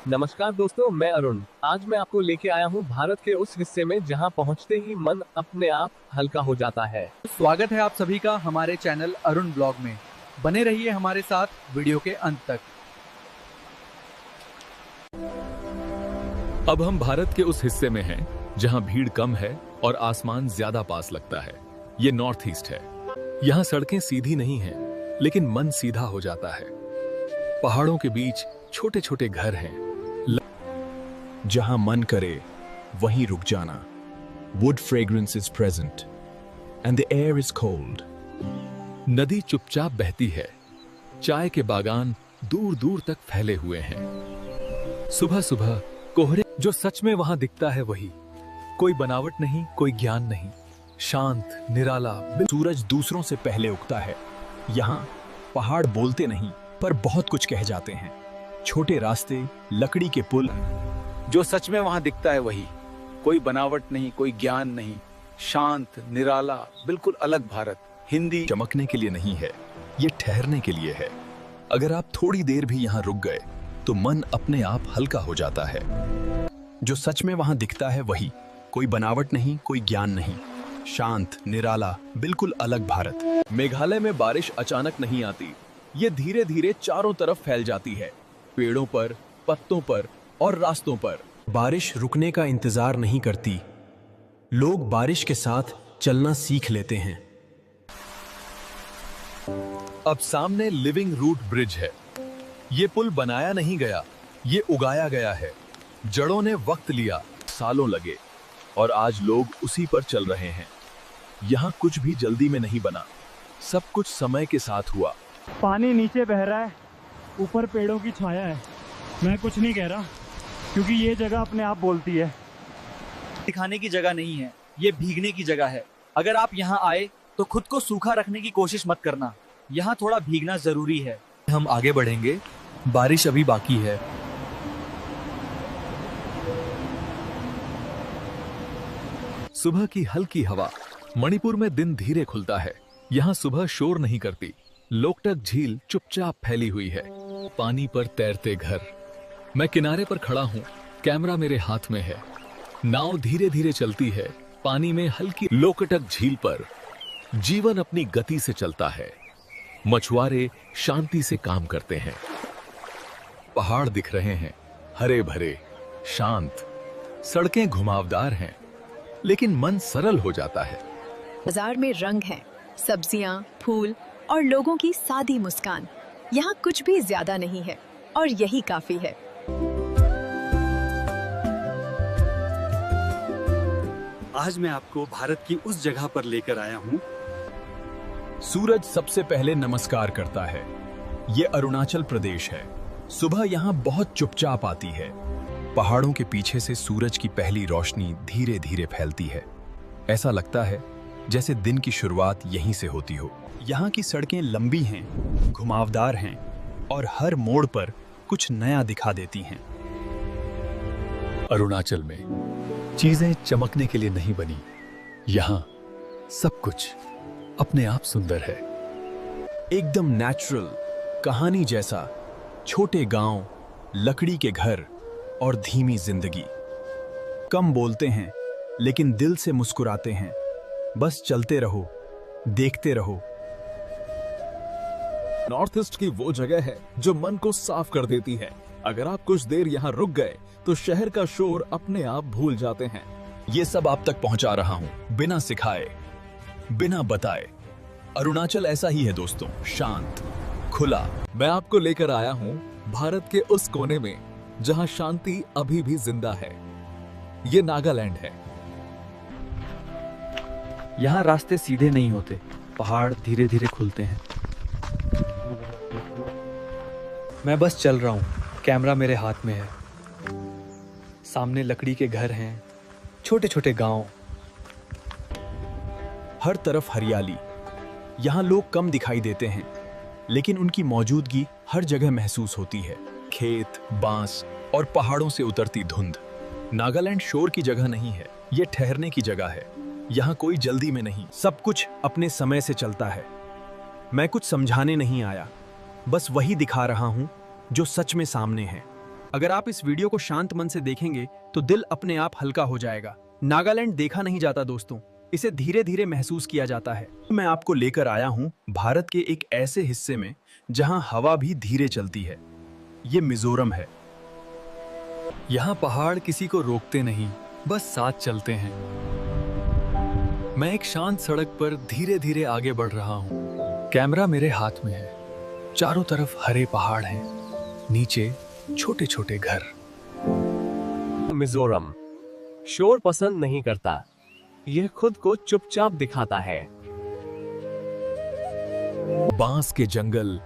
नमस्कार दोस्तों, मैं अरुण। आज मैं आपको लेके आया हूँ भारत के उस हिस्से में जहाँ पहुँचते ही मन अपने आप हल्का हो जाता है। स्वागत है आप सभी का हमारे चैनल अरुण ब्लॉग में। बने रहिए हमारे साथ वीडियो के अंत तक। अब हम भारत के उस हिस्से में हैं जहां भीड़ कम है और आसमान ज्यादा पास लगता है। ये नॉर्थ ईस्ट है। यहाँ सड़कें सीधी नहीं हैं, लेकिन मन सीधा हो जाता है। पहाड़ों के बीच छोटे छोटे घर हैं, जहां मन करे वहीं रुक जाना। Wood fragrance is present and the air is cold. नदी चुपचाप बहती है। चाय के बागान दूर दूर तक फैले हुए हैं। सुबह सुबह कोहरे जो सच में वहां दिखता है वही। कोई बनावट नहीं, कोई ज्ञान नहीं, शांत निराला। सूरज दूसरों से पहले उगता है। यहाँ पहाड़ बोलते नहीं पर बहुत कुछ कह जाते हैं। छोटे रास्ते, लकड़ी के पुल। जो सच में वहां दिखता है वही। कोई बनावट नहीं, कोई ज्ञान नहीं, शांत निराला, बिल्कुल अलग भारत। हिंदी चमकने के लिए नहीं है, ये ठहरने के लिए है। अगर आप थोड़ी देर भी यहाँ रुक गए तो मन अपने आप हल्का हो जाता है। जो सच में वहां दिखता है वही। कोई बनावट नहीं, कोई ज्ञान नहीं, शांत निराला, बिल्कुल अलग भारत। मेघालय में बारिश अचानक नहीं आती। ये धीरे धीरे चारों तरफ फैल जाती है। पेड़ों पर, पत्तों पर और रास्तों पर। बारिश रुकने का इंतजार नहीं करती। लोग बारिश के साथ चलना सीख लेते हैं। अब सामने लिविंग रूट ब्रिज है। ये पुल बनाया नहीं गया, ये उगाया गया है। जड़ों ने वक्त लिया, सालों लगे, और आज लोग उसी पर चल रहे हैं। यहाँ कुछ भी जल्दी में नहीं बना, सब कुछ समय के साथ हुआ। पानी नीचे बह रहा है, ऊपर पेड़ों की छाया है। मैं कुछ नहीं कह रहा क्योंकि ये जगह अपने आप बोलती है। दिखाने की जगह नहीं है, ये भीगने की जगह है। अगर आप यहाँ आए तो खुद को सूखा रखने की कोशिश मत करना। यहाँ थोड़ा भीगना जरूरी है। हम आगे बढ़ेंगे, बारिश अभी बाकी है। सुबह की हल्की हवा। मणिपुर में दिन धीरे खुलता है। यहाँ सुबह शोर नहीं करती। लोकटक झील चुपचाप फैली हुई है। पानी पर तैरते घर। मैं किनारे पर खड़ा हूँ, कैमरा मेरे हाथ में है। नाव धीरे धीरे चलती है। पानी में हल्की। लोकटक झील पर जीवन अपनी गति से चलता है। मछुआरे शांति से काम करते हैं। पहाड़ दिख रहे हैं, हरे भरे, शांत। सड़कें घुमावदार हैं, लेकिन मन सरल हो जाता है। बाजार में रंग है, सब्जियां, फूल और लोगों की सादी मुस्कान। यहाँ कुछ भी ज्यादा नहीं है और यही काफी है। आज मैं आपको भारत की उस जगह पर लेकर आया हूँ। सूरज सबसे पहले नमस्कार करता है। ये अरुणाचल प्रदेश है। सुबह यहाँ बहुत चुपचाप आती है। पहाड़ों के पीछे से सूरज की पहली रोशनी धीरे धीरे फैलती है। ऐसा लगता है जैसे दिन की शुरुआत यहीं से होती हो। यहाँ की सड़कें लंबी हैं, घुमावदार हैं और हर मोड़ पर कुछ नया दिखा देती हैं। अरुणाचल में चीजें चमकने के लिए नहीं बनी। यहाँ सब कुछ अपने आप सुंदर है। एकदम नेचुरल, कहानी जैसा। छोटे गांव, लकड़ी के घर और धीमी जिंदगी। कम बोलते हैं लेकिन दिल से मुस्कुराते हैं। बस चलते रहो, देखते रहो। नॉर्थ ईस्ट की वो जगह है जो मन को साफ कर देती है। अगर आप कुछ देर यहाँ रुक गए तो शहर का शोर अपने आप भूल जाते हैं। ये सब आप तक पहुंचा रहा हूं, बिना सिखाए, बिना बताए। अरुणाचल ऐसा ही है दोस्तों, शांत, खुला। मैं आपको लेकर आया हूँ भारत के उस कोने में जहाँ शांति अभी भी जिंदा है। ये नागालैंड है। यहाँ रास्ते सीधे नहीं होते, पहाड़ धीरे धीरे खुलते हैं। मैं बस चल रहा हूँ, कैमरा मेरे हाथ में है। सामने लकड़ी के घर हैं, छोटे छोटे गांव। हर तरफ हरियाली। यहाँ लोग कम दिखाई देते हैं, लेकिन उनकी मौजूदगी हर जगह महसूस होती है। खेत, बांस और पहाड़ों से उतरती धुंध। नागालैंड शोर की जगह नहीं है, ये ठहरने की जगह है। यहाँ कोई जल्दी में नहीं, सब कुछ अपने समय से चलता है। मैं कुछ समझाने नहीं आया, बस वही दिखा रहा हूं जो सच में सामने है। अगर आप इस वीडियो को शांत मन से देखेंगे तो दिल अपने आप हल्का हो जाएगा। नागालैंड देखा नहीं जाता दोस्तों, इसे धीरे धीरे महसूस किया जाता है। मैं आपको लेकर आया हूँ भारत के एक ऐसे हिस्से में जहाँ हवा भी धीरे चलती है। ये मिजोरम है। यहाँ पहाड़ किसी को रोकते नहीं, बस साथ चलते हैं। मैं एक शांत सड़क पर धीरे धीरे आगे बढ़ रहा हूँ। कैमरा मेरे हाथ में है। चारों तरफ हरे पहाड़ हैं, नीचे छोटे छोटे घर। मिजोरम शोर पसंद नहीं करता, यह खुद को चुपचाप दिखाता है। बांस के जंगल,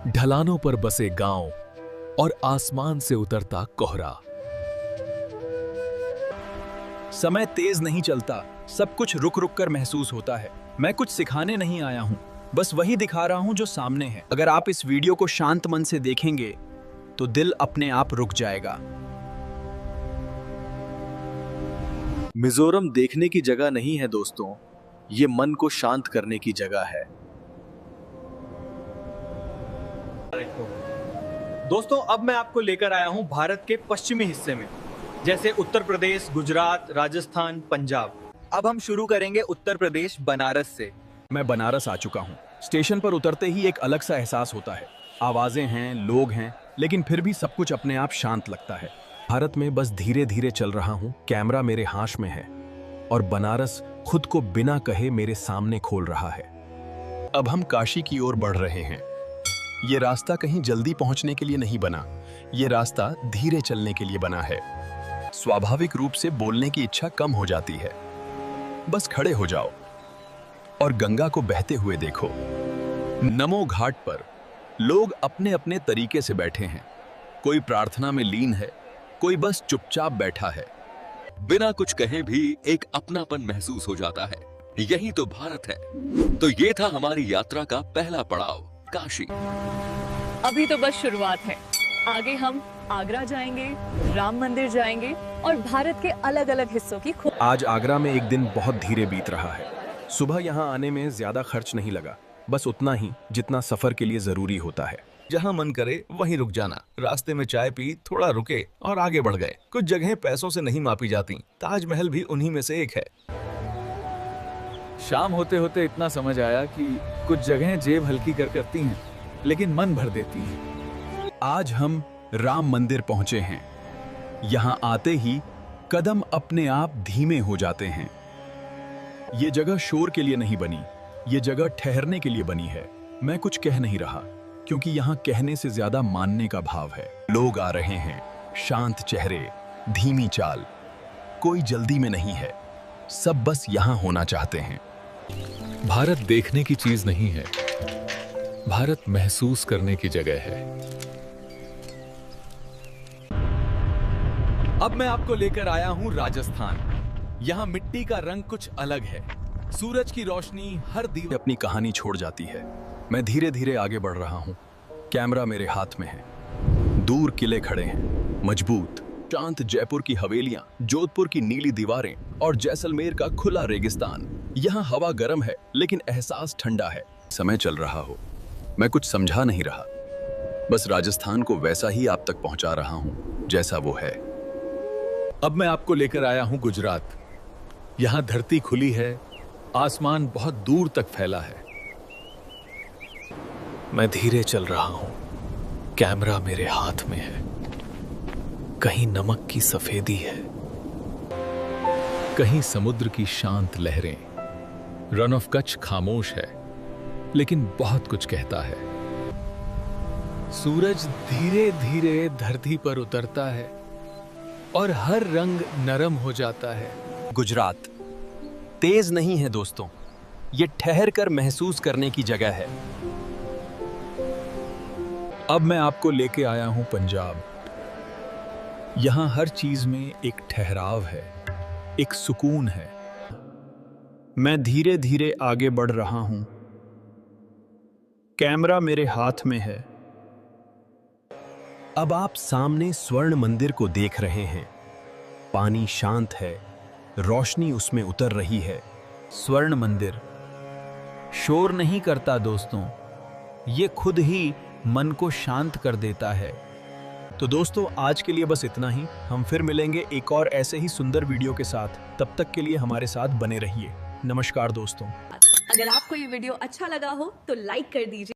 ढलानों पर बसे गांव और आसमान से उतरता कोहरा। समय तेज नहीं चलता, सब कुछ रुक रुक कर महसूस होता है। मैं कुछ सिखाने नहीं आया हूँ, बस वही दिखा रहा हूँ जो सामने है। अगर आप इस वीडियो को शांत मन से देखेंगे तो दिल अपने आप रुक जाएगा। मिजोरम देखने की जगह नहीं है दोस्तों, ये मन को शांत करने की जगह है। दोस्तों अब मैं आपको लेकर आया हूं भारत के पश्चिमी हिस्से में, जैसे उत्तर प्रदेश, गुजरात, राजस्थान, पंजाब। अब हम शुरू करेंगे उत्तर प्रदेश बनारस से। मैं बनारस आ चुका हूँ। स्टेशन पर उतरते ही एक अलग सा एहसास होता है। आवाजें हैं, लोग हैं, लेकिन फिर भी सब कुछ अपने आप शांत लगता है। भारत में बस धीरे धीरे चल रहा हूँ, कैमरा मेरे हाथ में है और बनारस खुद को बिना कहे मेरे सामने खोल रहा है। अब हम काशी की ओर बढ़ रहे हैं। ये रास्ता कहीं जल्दी पहुंचने के लिए नहीं बना, ये रास्ता धीरे चलने के लिए बना है। स्वाभाविक रूप से बोलने की इच्छा कम हो जाती है। बस खड़े हो जाओ और गंगा को बहते हुए देखो। नमो घाट पर लोग अपने अपने तरीके से बैठे हैं। कोई प्रार्थना में लीन है, कोई बस चुपचाप बैठा है। बिना कुछ कहे भी एक अपनापन महसूस हो जाता है। यही तो भारत है। तो ये था हमारी यात्रा का पहला पड़ाव, काशी। अभी तो बस शुरुआत है। आगे हम आगरा जाएंगे, राम मंदिर जाएंगे और भारत के अलग अलग हिस्सों की आज आगरा में एक दिन बहुत धीरे बीत रहा है। सुबह यहाँ आने में ज्यादा खर्च नहीं लगा, बस उतना ही जितना सफर के लिए जरूरी होता है। जहाँ मन करे वहीं रुक जाना। रास्ते में चाय पी, थोड़ा रुके और आगे बढ़ गए। कुछ जगहें पैसों से नहीं मापी जाती, ताजमहल भी उन्हीं में से एक है। शाम होते होते इतना समझ आया कि कुछ जगहें जेब हल्की करती हैं, लेकिन मन भर देती हैं। आज हम राम मंदिर पहुंचे हैं। यहाँ आते ही कदम अपने आप धीमे हो जाते हैं। ये जगह शोर के लिए नहीं बनी, ये जगह ठहरने के लिए बनी है। मैं कुछ कह नहीं रहा, क्योंकि यहाँ कहने से ज्यादा मानने का भाव है। लोग आ रहे हैं, शांत चेहरे, धीमी चाल, कोई जल्दी में नहीं है, सब बस यहाँ होना चाहते हैं। भारत देखने की चीज नहीं है, भारत महसूस करने की जगह है। अब मैं आपको लेकर आया हूँ राजस्थान। यहाँ मिट्टी का रंग कुछ अलग है। सूरज की रोशनी हर दीवार अपनी कहानी छोड़ जाती है। मैं धीरे धीरे आगे बढ़ रहा हूँ, कैमरा मेरे हाथ में है। दूर किले खड़े हैं, मजबूत, शांत जयपुर की हवेलियां, जोधपुर की नीली दीवारें और जैसलमेर का खुला रेगिस्तान। यहाँ हवा गर्म है, लेकिन एहसास ठंडा है। समय चल रहा हो, मैं कुछ समझा नहीं रहा, बस राजस्थान को वैसा ही आप तक पहुंचा रहा हूँ जैसा वो है। अब मैं आपको लेकर आया हूं गुजरात। यहाँ धरती खुली है, आसमान बहुत दूर तक फैला है। मैं धीरे चल रहा हूं, कैमरा मेरे हाथ में है। कहीं नमक की सफेदी है, कहीं समुद्र की शांत लहरें। रन ऑफ कच्छ खामोश है, लेकिन बहुत कुछ कहता है। सूरज धीरे धीरे धरती पर उतरता है और हर रंग नरम हो जाता है। गुजरात तेज नहीं है दोस्तों, ये ठहर कर महसूस करने की जगह है। अब मैं आपको लेके आया हूं पंजाब। यहां हर चीज में एक ठहराव है, एक सुकून है। मैं धीरे धीरे आगे बढ़ रहा हूं, कैमरा मेरे हाथ में है। अब आप सामने स्वर्ण मंदिर को देख रहे हैं। पानी शांत है, रोशनी उसमें उतर रही है। स्वर्ण मंदिर शोर नहीं करता दोस्तों, ये खुद ही मन को शांत कर देता है। तो दोस्तों आज के लिए बस इतना ही। हम फिर मिलेंगे एक और ऐसे ही सुंदर वीडियो के साथ। तब तक के लिए हमारे साथ बने रहिए। नमस्कार दोस्तों। अगर आपको ये वीडियो अच्छा लगा हो तो लाइक कर दीजिए।